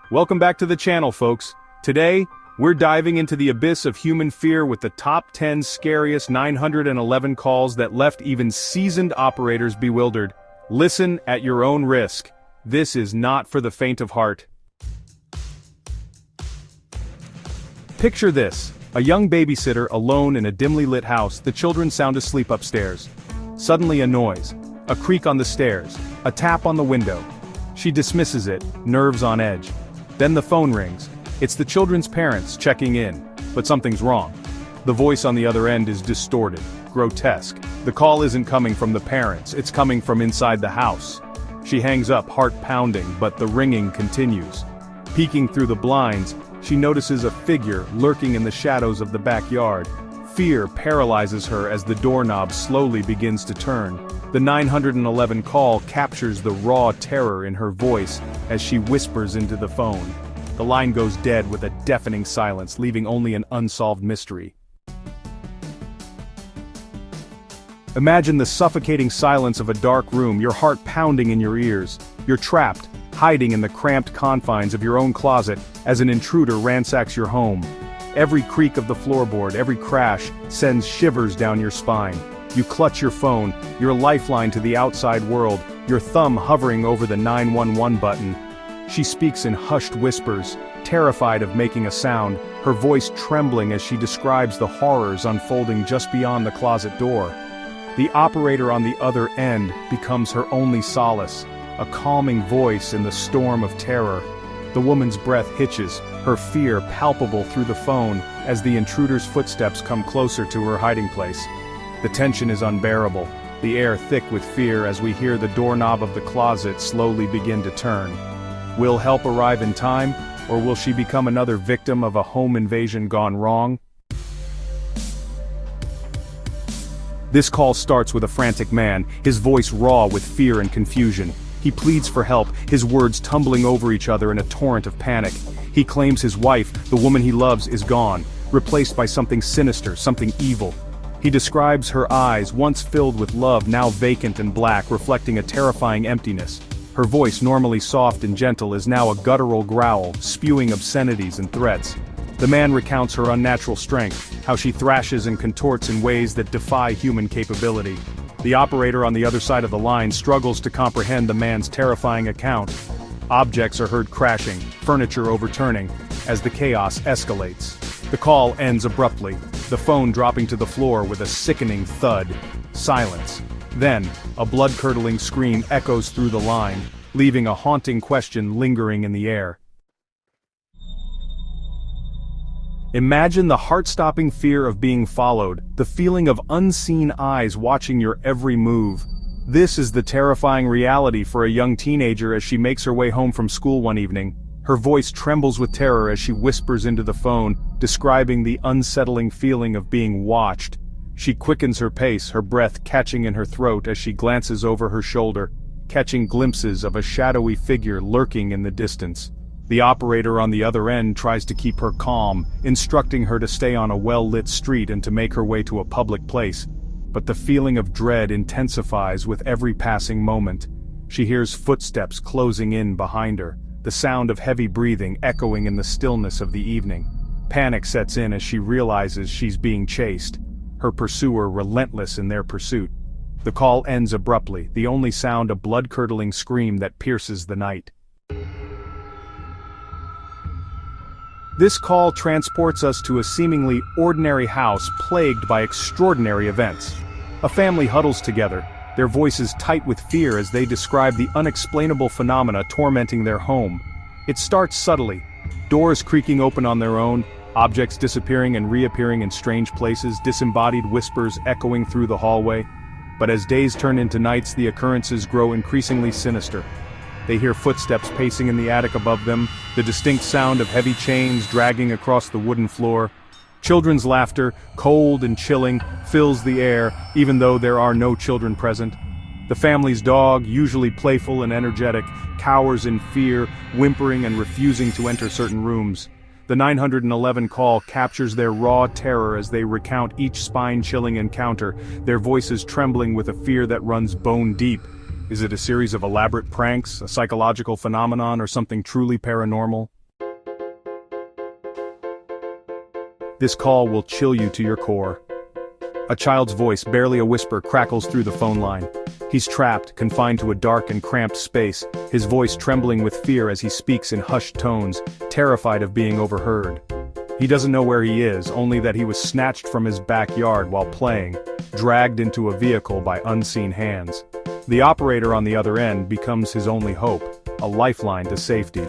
Welcome back to the channel, folks. Today, we're diving into the abyss of human fear with the top 10 scariest 911 calls that left even seasoned operators bewildered. Listen at your own risk. This is not for the faint of heart. Picture this, a young babysitter alone in a dimly lit house. The children sound asleep upstairs. Suddenly a noise, a creak on the stairs, a tap on the window. She dismisses it, nerves on edge. Then the phone rings. It's the children's parents checking in, but something's wrong. The voice on the other end is distorted, grotesque. The call isn't coming from the parents, it's coming from inside the house. She hangs up, heart pounding, but the ringing continues. Peeking through the blinds, she notices a figure lurking in the shadows of the backyard. Fear paralyzes her as the doorknob slowly begins to turn. The 911 call captures the raw terror in her voice as she whispers into the phone. The line goes dead with a deafening silence, leaving only an unsolved mystery. Imagine the suffocating silence of a dark room, your heart pounding in your ears. You're trapped, hiding in the cramped confines of your own closet as an intruder ransacks your home. Every creak of the floorboard, every crash, sends shivers down your spine. You clutch your phone, your lifeline to the outside world, your thumb hovering over the 911 button. She speaks in hushed whispers, terrified of making a sound, her voice trembling as she describes the horrors unfolding just beyond the closet door. The operator on the other end becomes her only solace, a calming voice in the storm of terror. The woman's breath hitches, her fear palpable through the phone as the intruder's footsteps come closer to her hiding place. The tension is unbearable, the air thick with fear as we hear the doorknob of the closet slowly begin to turn. Will help arrive in time, or will she become another victim of a home invasion gone wrong? This call starts with a frantic man, his voice raw with fear and confusion. He pleads for help, his words tumbling over each other in a torrent of panic. He claims his wife, the woman he loves, is gone, replaced by something sinister, something evil. He describes her eyes, once filled with love, now vacant and black, reflecting a terrifying emptiness. Her voice, normally soft and gentle, is now a guttural growl, spewing obscenities and threats. The man recounts her unnatural strength, how she thrashes and contorts in ways that defy human capability. The operator on the other side of the line struggles to comprehend the man's terrifying account. Objects are heard crashing, furniture overturning, as the chaos escalates. The call ends abruptly, the phone dropping to the floor with a sickening thud. Silence. Then, a blood-curdling scream echoes through the line, leaving a haunting question lingering in the air. Imagine the heart-stopping fear of being followed, the feeling of unseen eyes watching your every move. This is the terrifying reality for a young teenager as she makes her way home from school one evening. Her voice trembles with terror as she whispers into the phone, describing the unsettling feeling of being watched. She quickens her pace, her breath catching in her throat as she glances over her shoulder, catching glimpses of a shadowy figure lurking in the distance. The operator on the other end tries to keep her calm, instructing her to stay on a well-lit street and to make her way to a public place. But the feeling of dread intensifies with every passing moment. She hears footsteps closing in behind her, the sound of heavy breathing echoing in the stillness of the evening. Panic sets in as she realizes she's being chased, her pursuer relentless in their pursuit. The call ends abruptly, the only sound a blood-curdling scream that pierces the night. This call transports us to a seemingly ordinary house plagued by extraordinary events. A family huddles together, their voices tight with fear as they describe the unexplainable phenomena tormenting their home. It starts subtly, doors creaking open on their own, objects disappearing and reappearing in strange places, disembodied whispers echoing through the hallway. But as days turn into nights, the occurrences grow increasingly sinister. They hear footsteps pacing in the attic above them, the distinct sound of heavy chains dragging across the wooden floor. Children's laughter, cold and chilling, fills the air, even though there are no children present. The family's dog, usually playful and energetic, cowers in fear, whimpering and refusing to enter certain rooms. The 911 call captures their raw terror as they recount each spine-chilling encounter, their voices trembling with a fear that runs bone deep. Is it a series of elaborate pranks, a psychological phenomenon, or something truly paranormal? This call will chill you to your core. A child's voice, barely a whisper, crackles through the phone line. He's trapped, confined to a dark and cramped space, his voice trembling with fear as he speaks in hushed tones, terrified of being overheard. He doesn't know where he is, only that he was snatched from his backyard while playing, dragged into a vehicle by unseen hands. The operator on the other end becomes his only hope, a lifeline to safety.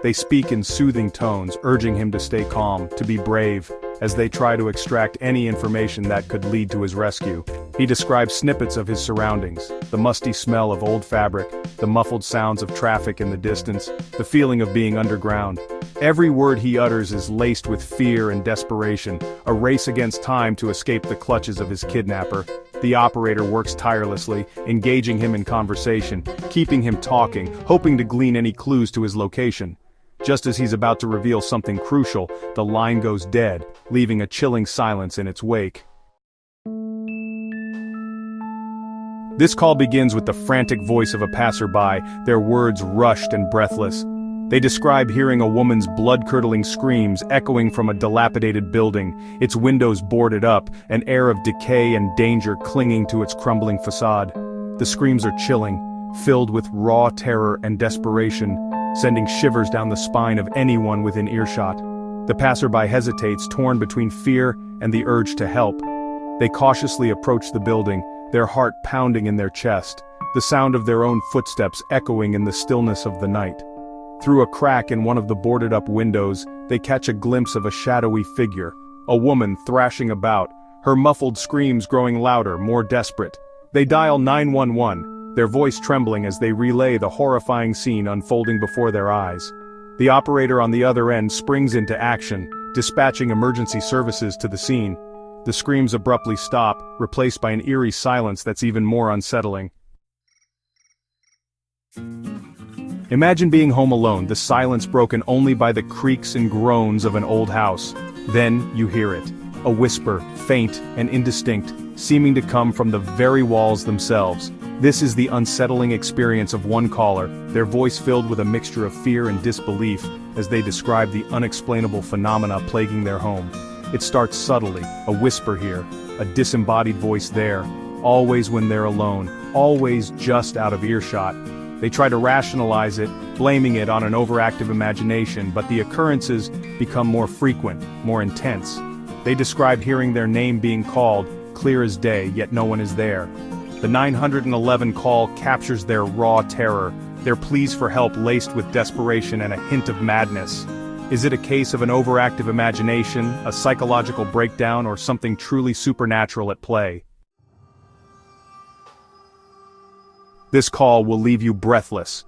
They speak in soothing tones, urging him to stay calm, to be brave, as they try to extract any information that could lead to his rescue. He describes snippets of his surroundings, the musty smell of old fabric, the muffled sounds of traffic in the distance, the feeling of being underground. Every word he utters is laced with fear and desperation, a race against time to escape the clutches of his kidnapper. The operator works tirelessly, engaging him in conversation, keeping him talking, hoping to glean any clues to his location. Just as he's about to reveal something crucial, the line goes dead, leaving a chilling silence in its wake. This call begins with the frantic voice of a passerby, their words rushed and breathless. They describe hearing a woman's blood-curdling screams echoing from a dilapidated building, its windows boarded up, an air of decay and danger clinging to its crumbling facade. The screams are chilling, filled with raw terror and desperation, sending shivers down the spine of anyone within earshot. The passerby hesitates, torn between fear and the urge to help. They cautiously approach the building, their heart pounding in their chest, the sound of their own footsteps echoing in the stillness of the night. Through a crack in one of the boarded-up windows, they catch a glimpse of a shadowy figure, a woman thrashing about, her muffled screams growing louder, more desperate. They dial 911, their voice trembling as they relay the horrifying scene unfolding before their eyes. The operator on the other end springs into action, dispatching emergency services to the scene. The screams abruptly stop, replaced by an eerie silence that's even more unsettling. Imagine being home alone, the silence broken only by the creaks and groans of an old house. Then you hear it, a whisper, faint and indistinct, seeming to come from the very walls themselves. This is the unsettling experience of one caller, their voice filled with a mixture of fear and disbelief, as they describe the unexplainable phenomena plaguing their home. It starts subtly, a whisper here, a disembodied voice there, always when they're alone, always just out of earshot. They try to rationalize it, blaming it on an overactive imagination, but the occurrences become more frequent, more intense. They describe hearing their name being called, clear as day, yet no one is there. The 911 call captures their raw terror, their pleas for help laced with desperation and a hint of madness. Is it a case of an overactive imagination, a psychological breakdown, or something truly supernatural at play? This call will leave you breathless.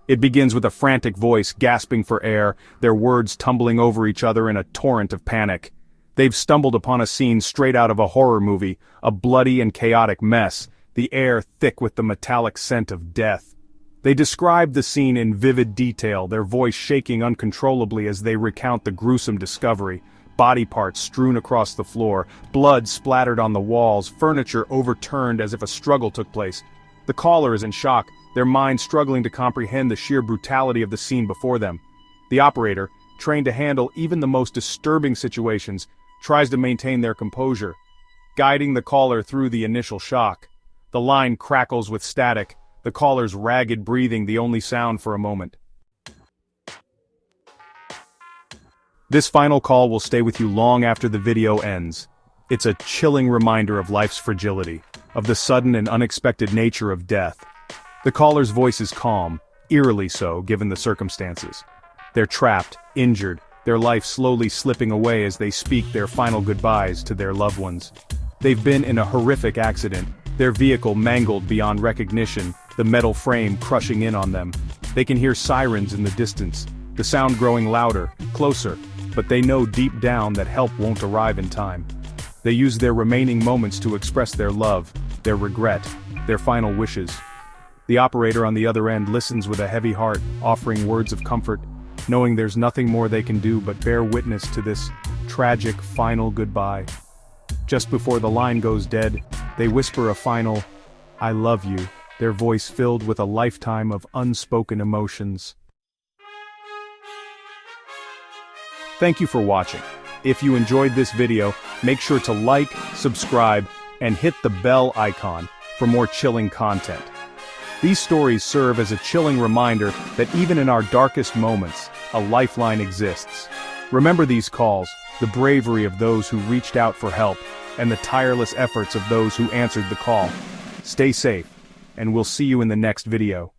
It begins with a frantic voice gasping for air, their words tumbling over each other in a torrent of panic. They've stumbled upon a scene straight out of a horror movie, a bloody and chaotic mess, the air thick with the metallic scent of death. They describe the scene in vivid detail, their voice shaking uncontrollably as they recount the gruesome discovery. Body parts strewn across the floor, blood splattered on the walls, furniture overturned as if a struggle took place. The caller is in shock, their mind struggling to comprehend the sheer brutality of the scene before them. The operator, trained to handle even the most disturbing situations, tries to maintain their composure, guiding the caller through the initial shock. The line crackles with static, the caller's ragged breathing the only sound for a moment. This final call will stay with you long after the video ends. It's a chilling reminder of life's fragility, of the sudden and unexpected nature of death. The caller's voice is calm, eerily so given the circumstances. They're trapped, injured, their life slowly slipping away as they speak their final goodbyes to their loved ones. They've been in a horrific accident, their vehicle mangled beyond recognition, the metal frame crushing in on them. They can hear sirens in the distance, the sound growing louder, closer, but they know deep down that help won't arrive in time. They use their remaining moments to express their love, their regret, their final wishes. The operator on the other end listens with a heavy heart, offering words of comfort, knowing there's nothing more they can do but bear witness to this tragic final goodbye. Just before the line goes dead, they whisper a final, "I love you," their voice filled with a lifetime of unspoken emotions. Thank you for watching. If you enjoyed this video, make sure to like, subscribe, and hit the bell icon for more chilling content. These stories serve as a chilling reminder that even in our darkest moments, a lifeline exists. Remember these calls, the bravery of those who reached out for help, and the tireless efforts of those who answered the call. Stay safe, and we'll see you in the next video.